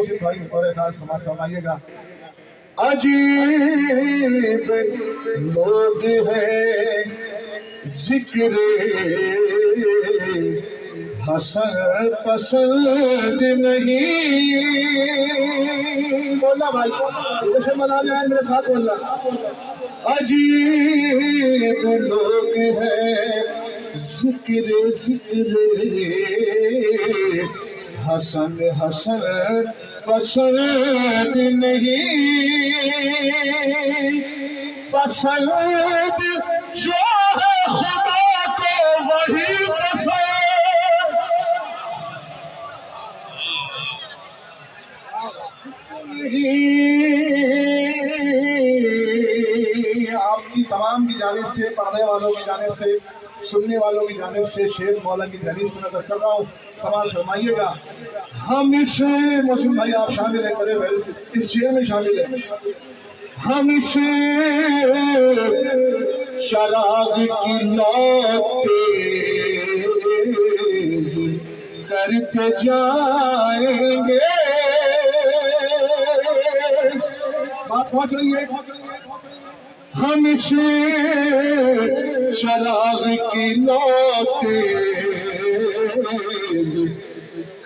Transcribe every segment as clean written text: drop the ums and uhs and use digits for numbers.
मोहसिन भाई और खास समाज फरमाइएगा। अजीब लोग हैं जिक्र हसन पसंद नहीं। बोलना भाई, जैसे मना जाए मेरे साथ बोलना। अजीब लोग हैं जिक्र हसन हसन पसंद नहीं। पसंद जो है खुदा को वही पसंद। आपकी तमाम की जानिब से, पढ़ने वालों की जानिब से, सुनने वालों की जानिब से शेर मौला की दहलीज पर नजर कर रहा हूँ। समाज फरमाइएगा। हम इस मोहसिन भाई आप शामिल है, सरे इस शेर में शामिल है। हम इस शराब की नौते करते जाएंगे। बात पहुंच रही है। हम इस शराब की नौते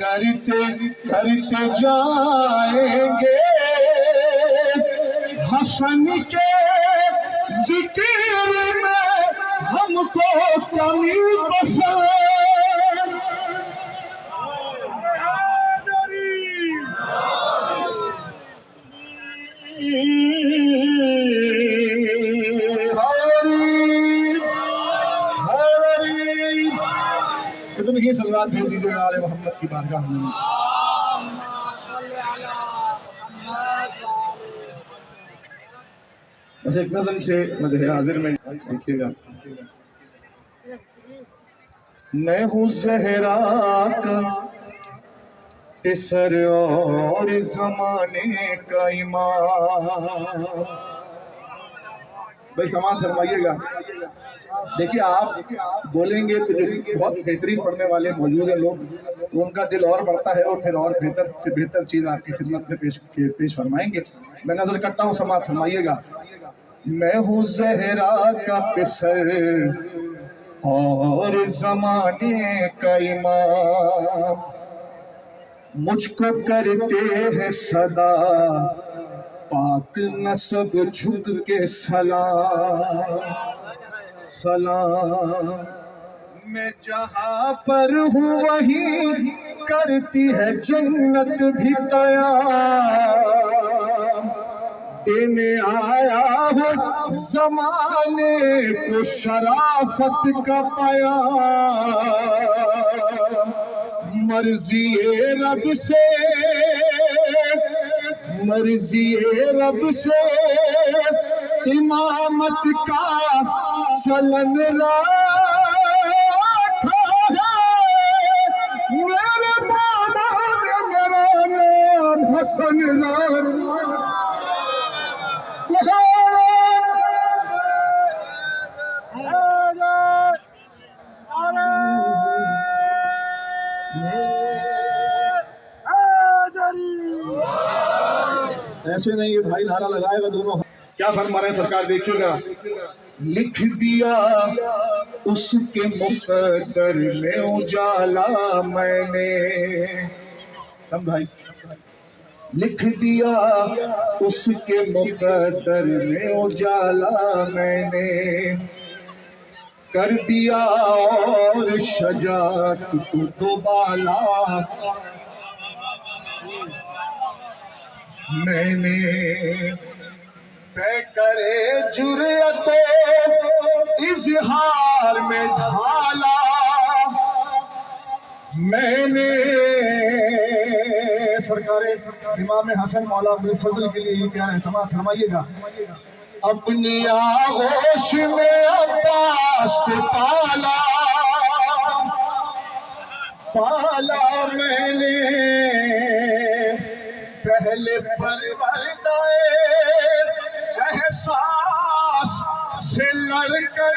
करते करते जाएंगे। हसन के जिक्र में हमको कमी पसंद। कितनी सलवात भेज दीजिएगा आले मोहम्मद की बारगाह में। बस एक नज़म से मदह हाजिर में देखिएगा। मैं हूँ ज़हरा का तिसर और ज़माने का इमाम। भाई समाज फरमाइएगा। देखिए आप बोलेंगे तो जो बहुत बेहतरीन पढ़ने वाले मौजूद हैं लोग, तो उनका दिल और बढ़ता है और फिर और बेहतर से बेहतर चीज़ आपकी खिदमत में पेश फरमाएंगे। मैं नजर करता हूँ, समाज फरमाइएगा। मैं हूँ ज़हरा का पिसर और ज़माने का इमाम। मुझको करते हैं सदा पाक नस्ब झुक के सलाम सलाम। मैं जहाँ पर हूँ वहीं करती है जन्नत भी क़याम। देने आया हूँ ज़माने को शराफत का पैगाम। मर्ज़ी रब से इमामत का चलन रखा है। मेरे बाबा ने मेरा नाम हसन ऐसे नहीं, ये भाई नारा लगाएगा दोनों। क्या फरमा रहे हैं सरकार, देखिएगा। लिख दिया उसके मुकद्दर में उजाला मैंने। सब भाई, लिख दिया उसके मुकद्दर में उजाला मैंने। कर दिया और शजात को दोबाला मैंने। तय करे जुर्रत इजहार में ढाला मैंने। सरकारे इमाम हसन मौला अब्दुल फजल के लिए ये क्या है, समाज फरमाइएगा। अपनी आगोश में अब्बास को पाला मैंने। पहले परवरदाए एहसास से लड़कर